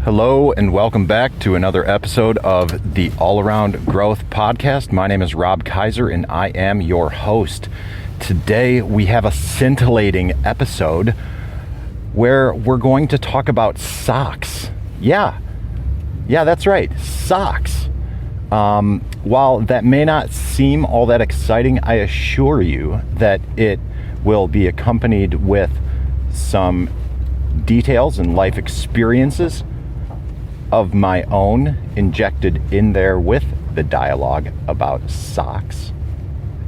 Hello and welcome back to another episode of the All Around Growth Podcast. My name is Rob Kaiser and I am your host. Today we have a scintillating episode where we're going to talk about socks. Yeah, that's right, socks. While that may not seem all that exciting, I assure you that it will be accompanied with some details and life experiences of my own injected in there with the dialogue about socks,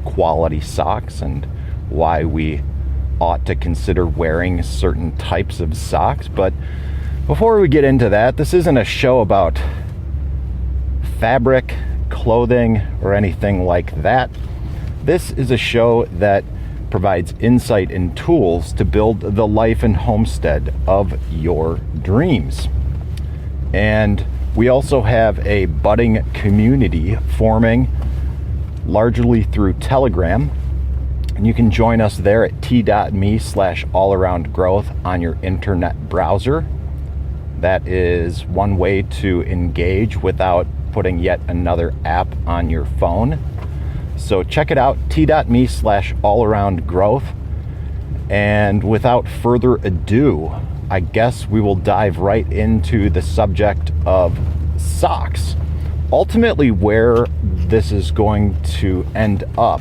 quality socks, and why we ought to consider wearing certain types of socks. But before we get into that, this isn't a show about fabric, clothing, or anything like that. This is a show that provides insight and tools to build the life and homestead of your dreams. And we also have a budding community forming largely through Telegram. And you can join us there at t.me/allaroundgrowth on your internet browser. That is one way to engage without putting yet another app on your phone. So check it out, t.me/allaroundgrowth. And without further ado, I guess we will dive right into the subject of socks. Ultimately, where this is going to end up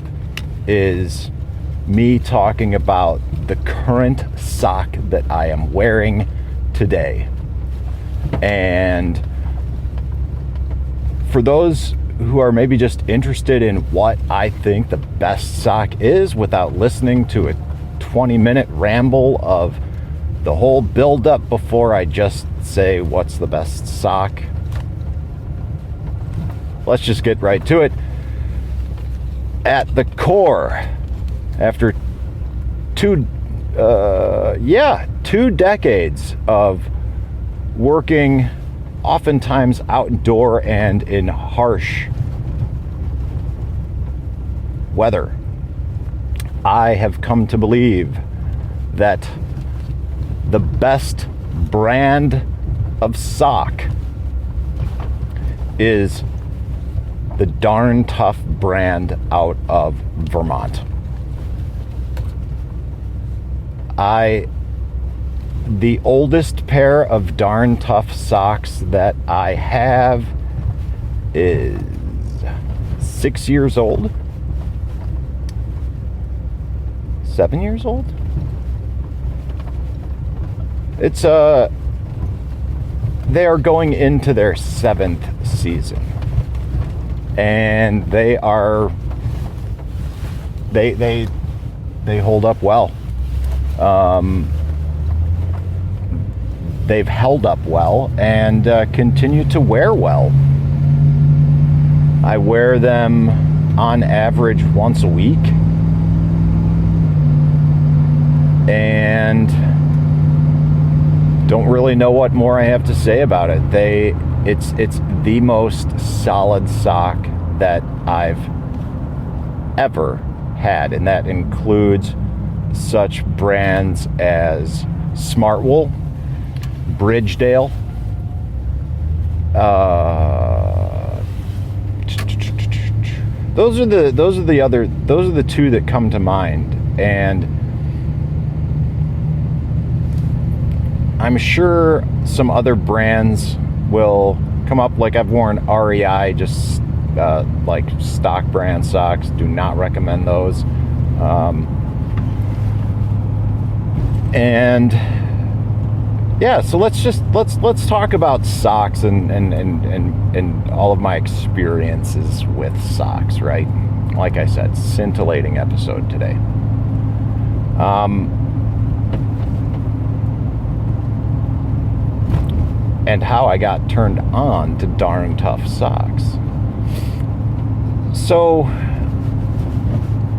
is me talking about the current sock that I am wearing today. And for those who are maybe just interested in what I think the best sock is without listening to a 20-minute ramble of the whole build-up before I just say what's the best sock, let's just get right to it. At the core, after two decades of working oftentimes outdoor and in harsh weather, I have come to believe that the best brand of sock is the Darn Tough brand out of Vermont. The oldest pair of Darn Tough socks that I have is 6 years old. 7 years old? It's they are going into their 7th season, and they hold up well. They've held up well and continue to wear well. I wear them on average once a week, and don't really know what more I have to say about it. It's the most solid sock that I've ever had, and that includes such brands as Smartwool, Bridgedale, those are the two that come to mind. And I'm sure some other brands will come up. Like I've worn REI, just like stock brand socks. Do not recommend those. And yeah, so let's talk about socks and all of my experiences with socks, right? Like I said, scintillating episode today. And how I got turned on to Darn Tough socks. So,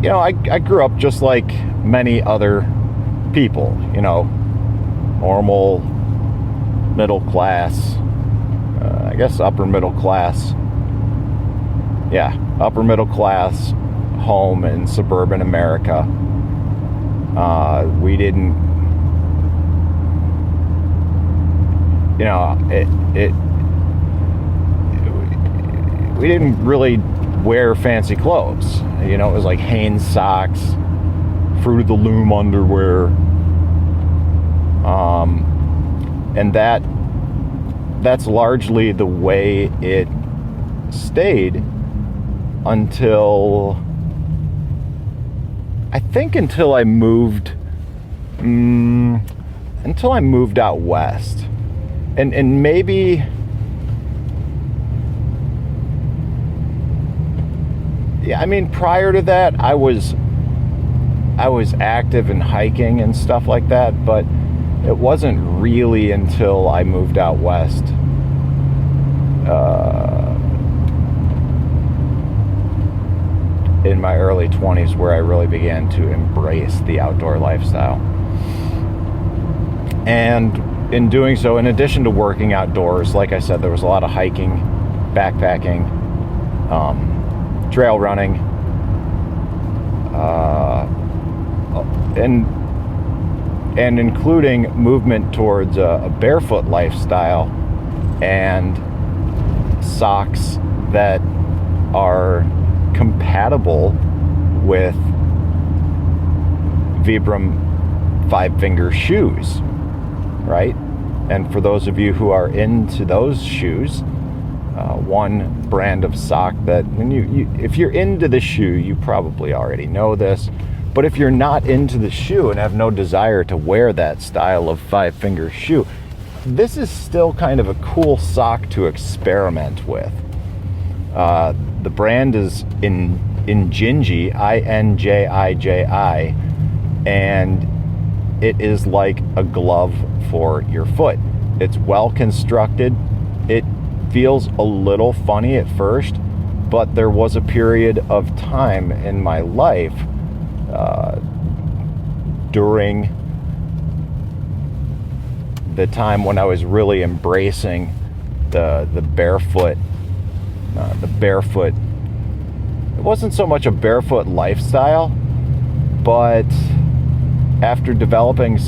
you know, I grew up just like many other people, you know, normal, middle class, I guess upper middle class. Yeah, upper middle class home in suburban America. We didn't we didn't really wear fancy clothes. It was like Hanes socks, Fruit of the Loom underwear, and that's largely the way it stayed until I moved out west. And maybe, yeah, I mean, prior to that, I was active in hiking and stuff like that, but it wasn't really until I moved out west in my early 20s where I really began to embrace the outdoor lifestyle. And in doing so, in addition to working outdoors, like I said, there was a lot of hiking, backpacking, trail running, and including movement towards a barefoot lifestyle and socks that are compatible with Vibram 5-finger shoes, right? And for those of you who are into those shoes, one brand of sock that, if you're into the shoe, you probably already know this, but if you're not into the shoe and have no desire to wear that style of 5-finger shoe, this is still kind of a cool sock to experiment with. The brand is Injinji, Injiji, and it is like a glove for your foot. It's well constructed. It feels a little funny at first, but there was a period of time in my life during the time when I was really embracing the barefoot. It wasn't so much a barefoot lifestyle, but after developing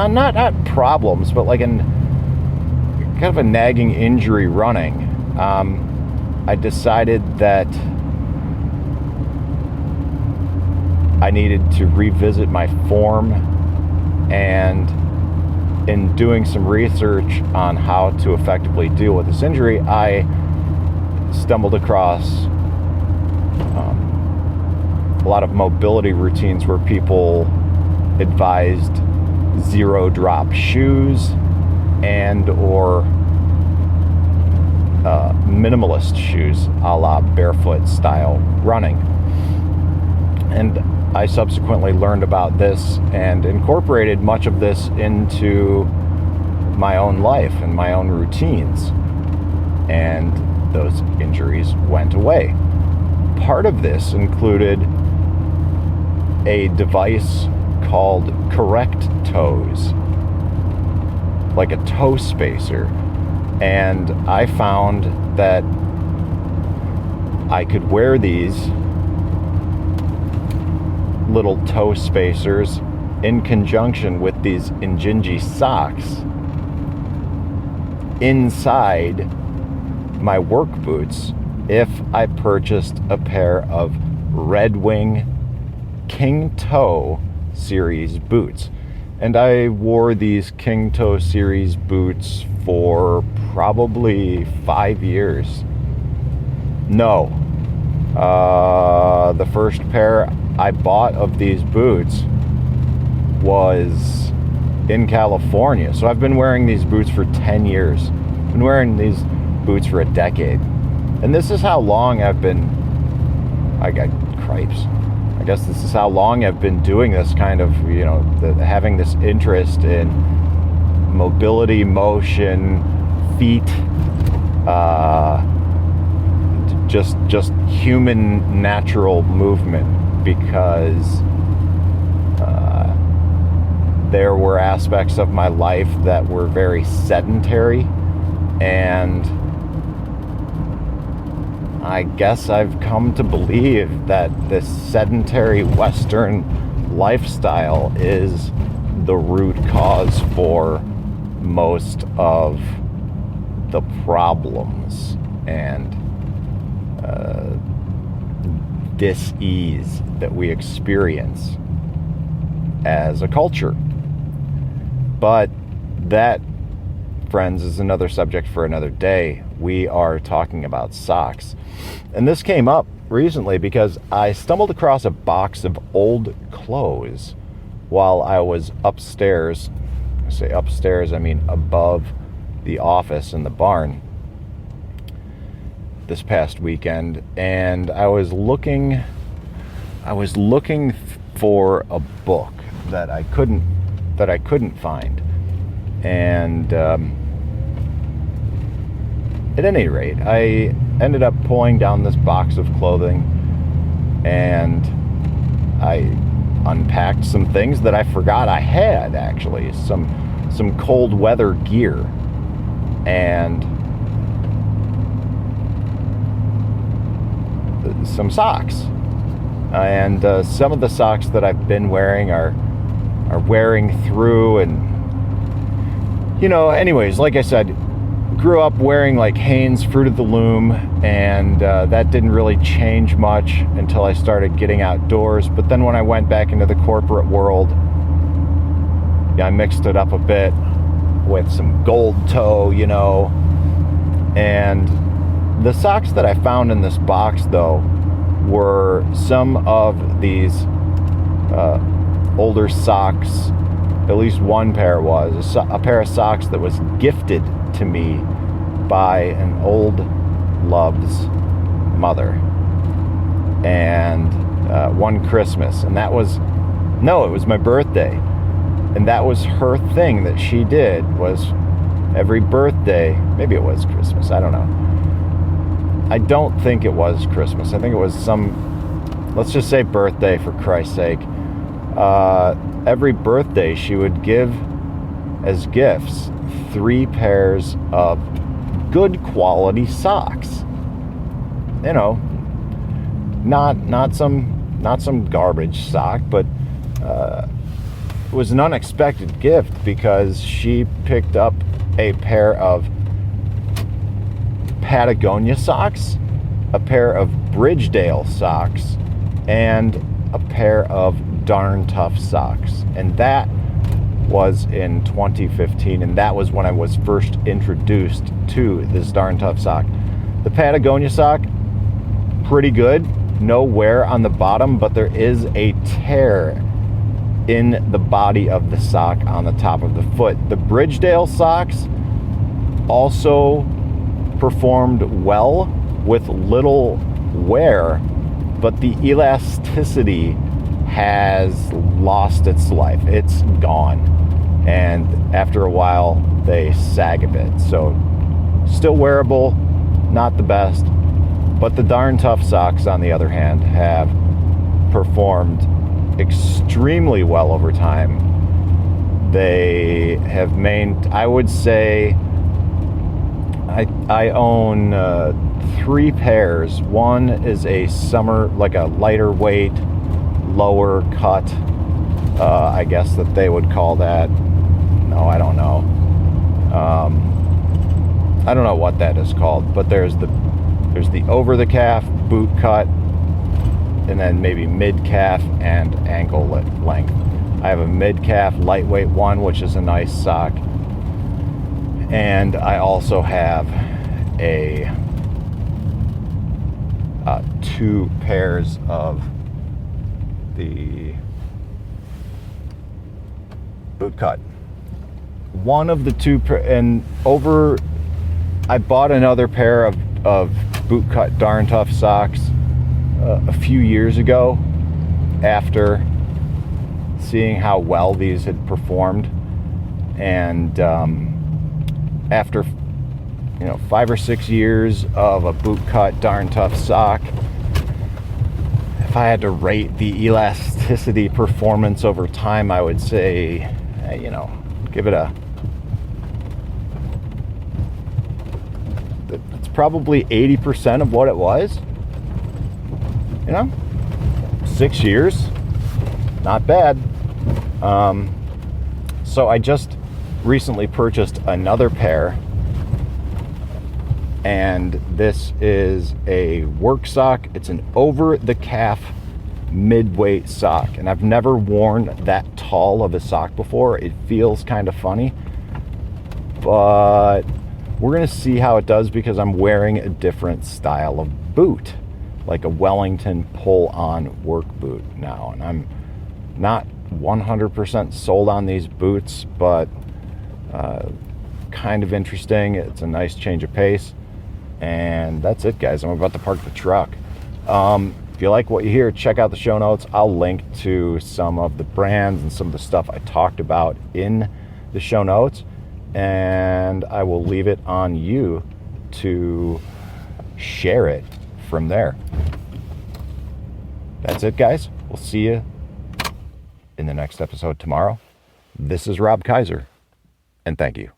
not problems, but like kind of a nagging injury running, I decided that I needed to revisit my form, and in doing some research on how to effectively deal with this injury, I stumbled across a lot of mobility routines where people advised zero drop shoes and or minimalist shoes a la barefoot style running. And I subsequently learned about this and incorporated much of this into my own life and my own routines, and those injuries went away. Part of this included a device called Correct Toes, like a toe spacer, and I found that I could wear these little toe spacers in conjunction with these Injinji socks inside my work boots if I purchased a pair of Red Wing King Toe series boots. And I wore these King Toe series boots for probably 5 years. No, the first pair I bought of these boots was in California. So I've been wearing these boots for 10 years. I've been wearing these boots for a decade. And this is how long I got cripes. I guess this is how long I've been doing this kind of, having this interest in mobility, motion, feet, just human natural movement, because there were aspects of my life that were very sedentary, and I guess I've come to believe that this sedentary Western lifestyle is the root cause for most of the problems and dis-ease that we experience as a culture. But that, friends, is another subject for another day. We are talking about socks. And this came up recently because I stumbled across a box of old clothes while I was upstairs. I say upstairs, I mean above the office in the barn this past weekend, and I was looking for a book that I couldn't find. And at any rate, I ended up pulling down this box of clothing, and I unpacked some things that I forgot I had, actually. Some cold weather gear, and some socks. And some of the socks that I've been wearing are wearing through, and anyways, like I said, grew up wearing like Hanes Fruit of the Loom, and that didn't really change much until I started getting outdoors. But then when I went back into the corporate world, I mixed it up a bit with some gold toe, and the socks that I found in this box, though, were some of these older socks. At least one pair was a pair of socks that was gifted to me by an old love's mother, and one Christmas, and it was my birthday, and that was her thing that she did, was every birthday, maybe it was Christmas, I don't know. I don't think it was Christmas. I think it was let's just say birthday for Christ's sake. Every birthday she would give as gifts 3 pairs of good quality socks. Not some garbage sock, but it was an unexpected gift because she picked up a pair of Patagonia socks, a pair of Bridgedale socks, and a pair of Darn Tough socks. And that was in 2015, and that was when I was first introduced to this Darn Tough sock. The Patagonia sock, pretty good, no wear on the bottom, but there is a tear in the body of the sock on the top of the foot. The Bridgedale socks also performed well with little wear, but the elasticity has lost its life. It's gone, and after a while they sag a bit. So still wearable, not the best, but the Darn Tough socks, on the other hand, have performed extremely well over time. They have I would say I own 3 pairs. One is a summer, like a lighter weight, lower cut, I guess that they would call that. No, I don't know. I don't know what that is called, but there's the over the calf boot cut, and then maybe mid calf and ankle length. I have a mid calf lightweight one, which is a nice sock, and I also have a 2 pairs of the boot cut. One of the 2 I bought another pair of boot cut Darn Tough socks a few years ago, after seeing how well these had performed, and after 5 or 6 years of a boot cut Darn Tough sock, if I had to rate the elasticity performance over time, I would say, give it it's probably 80% of what it was. 6 years, not bad. So I just recently purchased another pair, and this is a work sock. It's an over the calf mid-weight sock, and I've never worn that tall of a sock before. It feels kind of funny, but we're gonna see how it does because I'm wearing a different style of boot, like a Wellington pull-on work boot now, and I'm not 100% sold on these boots, but kind of interesting. It's a nice change of pace. And that's it, guys. I'm about to park the truck. If you like what you hear, check out the show notes. I'll link to some of the brands and some of the stuff I talked about in the show notes, and I will leave it on you to share it from there. That's it, guys. We'll see you in the next episode tomorrow. This is Rob Kaiser, and thank you.